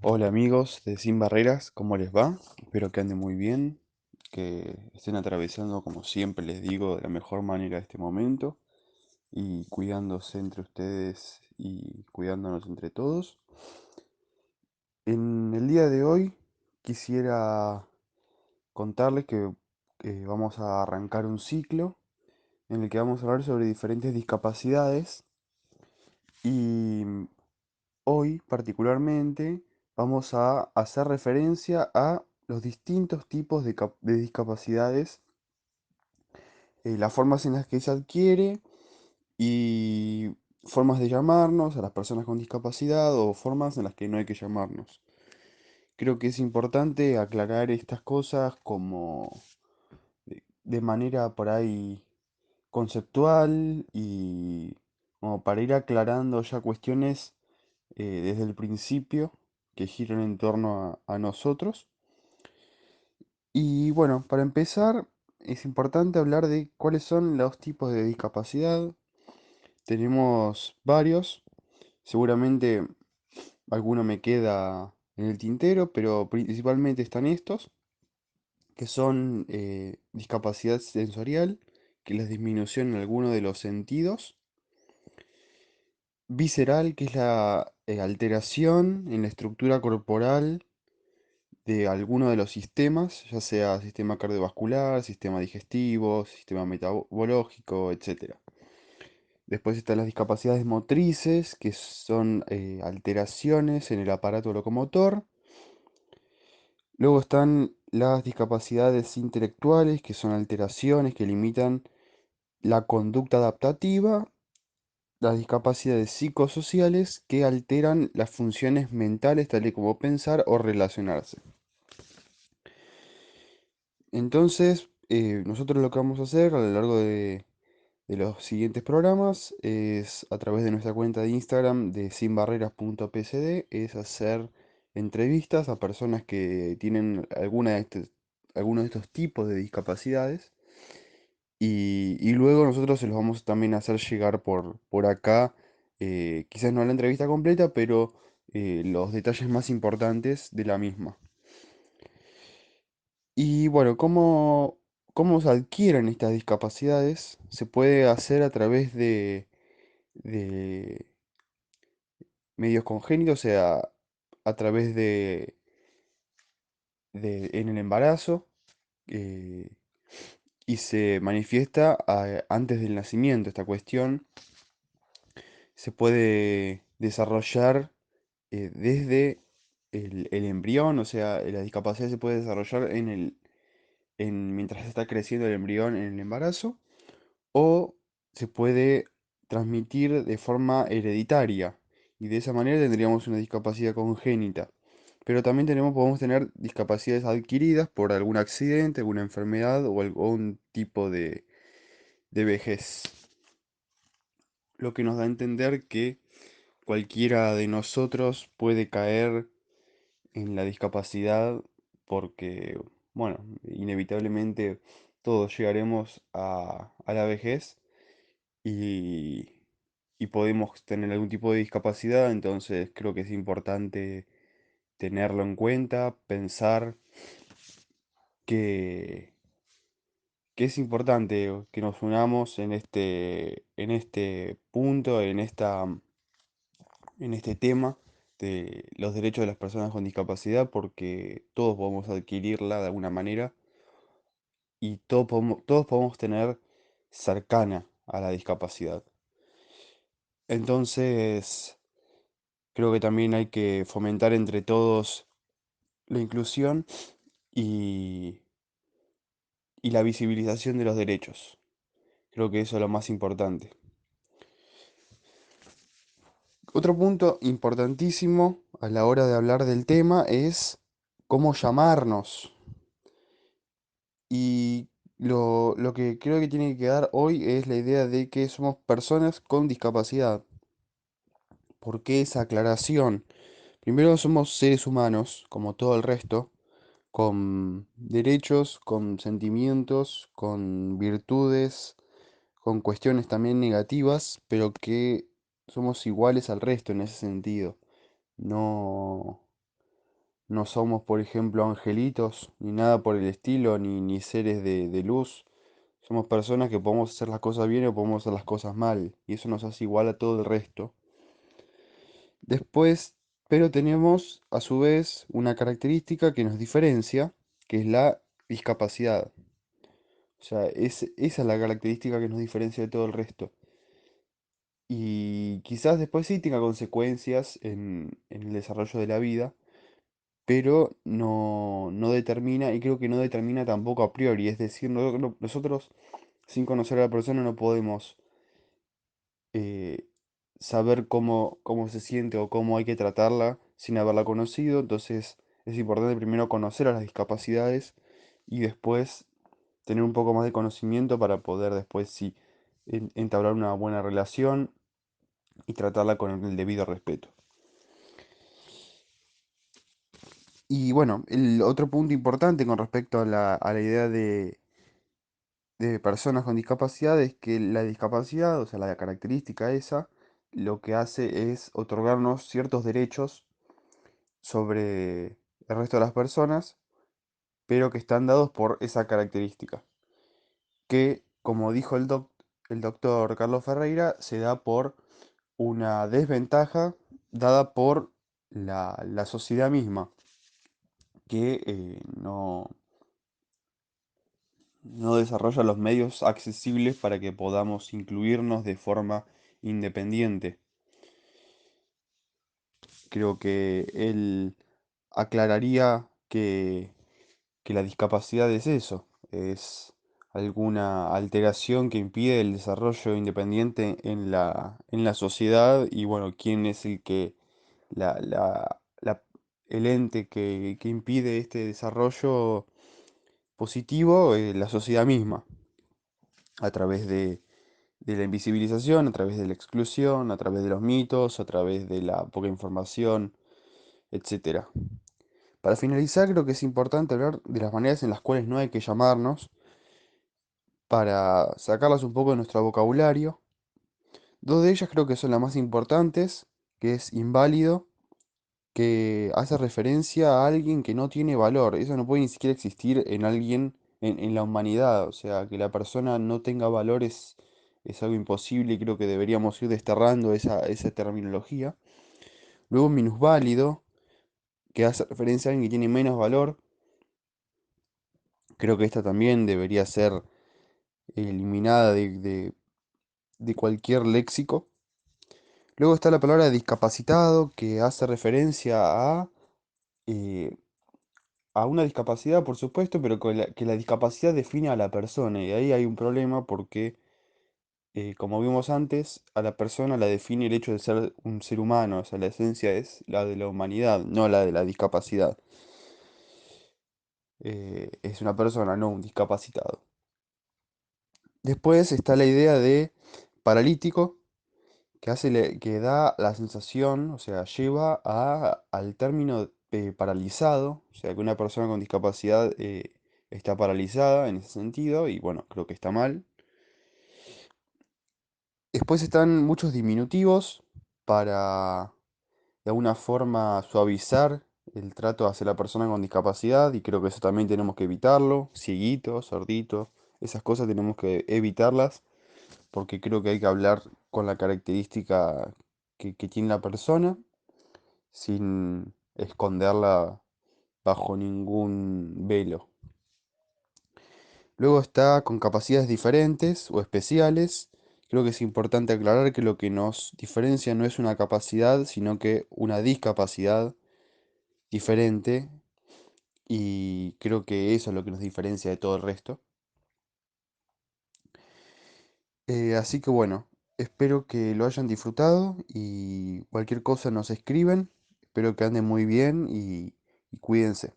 Hola amigos de Sin Barreras, ¿cómo les va? Espero que anden muy bien, que estén atravesando, como siempre les digo, de la mejor manera este momento y cuidándose entre ustedes y cuidándonos entre todos. En el día de hoy quisiera contarles que vamos a arrancar un ciclo en el que vamos a hablar sobre diferentes discapacidades y hoy particularmente vamos a hacer referencia a los distintos tipos de discapacidades, las formas en las que se adquiere y formas de llamarnos a las personas con discapacidad o formas en las que no hay que llamarnos. Creo que es importante aclarar estas cosas como de manera por ahí conceptual y como para ir aclarando ya cuestiones desde el principio que giran en torno a nosotros. Y bueno, para empezar, es importante hablar de cuáles son los tipos de discapacidad. Tenemos varios, seguramente alguno me queda en el tintero, pero principalmente están estos, que son discapacidad sensorial, que es la disminución en alguno de los sentidos; visceral, que es la alteración en la estructura corporal de alguno de los sistemas, ya sea sistema cardiovascular, sistema digestivo, sistema metabológico, etcétera. Después están las discapacidades motrices, que son alteraciones en el aparato locomotor. Luego están las discapacidades intelectuales, que son alteraciones que limitan la conducta adaptativa. Las discapacidades psicosociales, que alteran las funciones mentales, tales como pensar o relacionarse. Entonces, nosotros lo que vamos a hacer a lo largo de los siguientes programas es, a través de nuestra cuenta de Instagram de sinbarreras.psd, es hacer entrevistas a personas que tienen alguno de estos tipos de discapacidades, y luego nosotros se los vamos también a hacer llegar por acá, quizás no la entrevista completa, pero los detalles más importantes de la misma. Y bueno, ¿cómo se adquieren estas discapacidades? Se puede hacer a través de medios congénitos, o sea, a través en el embarazo, eh, y se manifiesta antes del nacimiento. Esta cuestión se puede desarrollar desde el embrión, o sea, la discapacidad se puede desarrollar mientras está creciendo el embrión en el embarazo, o se puede transmitir de forma hereditaria, y de esa manera tendríamos una discapacidad congénita. Pero también podemos tener discapacidades adquiridas por algún accidente, alguna enfermedad o algún tipo de vejez. Lo que nos da a entender que cualquiera de nosotros puede caer en la discapacidad porque, bueno, inevitablemente todos llegaremos a la vejez y, y podemos tener algún tipo de discapacidad. Entonces creo que es importante tenerlo en cuenta, pensar que, que es importante que nos unamos en este punto, en este tema de los derechos de las personas con discapacidad, porque todos podemos adquirirla de alguna manera y todos podemos tener cercana a la discapacidad. Entonces, creo que también hay que fomentar entre todos la inclusión y, y la visibilización de los derechos. Creo que eso es lo más importante. Otro punto importantísimo a la hora de hablar del tema es cómo llamarnos. Y lo que creo que tiene que quedar hoy es la idea de que somos personas con discapacidad. ¿Por qué esa aclaración? Primero, somos seres humanos, como todo el resto, con derechos, con sentimientos, con virtudes, con cuestiones también negativas, pero que somos iguales al resto en ese sentido. No. no somos, por ejemplo, angelitos, ni nada por el estilo, ni seres de luz. Somos personas que podemos hacer las cosas bien o podemos hacer las cosas mal, y eso nos hace igual a todo el resto. Después, pero tenemos a su vez una característica que nos diferencia, que es la discapacidad. O sea, esa es la característica que nos diferencia de todo el resto. Y quizás después sí tenga consecuencias en el desarrollo de la vida, pero no determina, y creo que no determina tampoco a priori. Es decir, nosotros sin conocer a la persona no podemos eh, saber cómo se siente o cómo hay que tratarla sin haberla conocido. Entonces es importante primero conocer a las discapacidades y después tener un poco más de conocimiento para poder después sí entablar una buena relación y tratarla con el debido respeto. Y bueno, el otro punto importante con respecto a la idea de personas con discapacidad es que la discapacidad, o sea, la característica esa, lo que hace es otorgarnos ciertos derechos sobre el resto de las personas, pero que están dados por esa característica, que, como dijo el doctor Carlos Ferreira, se da por una desventaja dada por la sociedad misma, que no desarrolla los medios accesibles para que podamos incluirnos de forma independiente. Creo que él aclararía que la discapacidad es eso, es alguna alteración que impide el desarrollo independiente en la sociedad y bueno, quién es la, la- la- el ente que impide este desarrollo positivo, la sociedad misma, a través de la invisibilización, a través de la exclusión, a través de los mitos, a través de la poca información, etcétera. Para finalizar, creo que es importante hablar de las maneras en las cuales no hay que llamarnos para sacarlas un poco de nuestro vocabulario. Dos de ellas creo que son las más importantes, que es inválido, que hace referencia a alguien que no tiene valor. Eso no puede ni siquiera existir en alguien, en la humanidad. O sea, que la persona no tenga valor es algo imposible y creo que deberíamos ir desterrando esa terminología. Luego minusválido, que hace referencia a alguien que tiene menos valor. Creo que esta también debería ser eliminada de cualquier léxico. Luego está la palabra discapacitado, que hace referencia eh, a una discapacidad, por supuesto, pero que la discapacidad define a la persona. Y ahí hay un problema porque, como vimos antes, a la persona la define el hecho de ser un ser humano. O sea, la esencia es la de la humanidad, no la de la discapacidad. Es una persona, no un discapacitado. Después está la idea de paralítico, que da la sensación, o sea, lleva al término paralizado, o sea, que una persona con discapacidad está paralizada en ese sentido, y bueno, creo que está mal. Después están muchos diminutivos para de alguna forma suavizar el trato hacia la persona con discapacidad, y creo que eso también tenemos que evitarlo, cieguito, sordito, esas cosas tenemos que evitarlas porque creo que hay que hablar con la característica que tiene la persona, sin esconderla bajo ningún velo. Luego está con capacidades diferentes o especiales. Creo que es importante aclarar que lo que nos diferencia no es una capacidad, sino que una discapacidad diferente. Y creo que eso es lo que nos diferencia de todo el resto. Así que bueno, espero que lo hayan disfrutado y cualquier cosa nos escriben. Espero que anden muy bien y cuídense.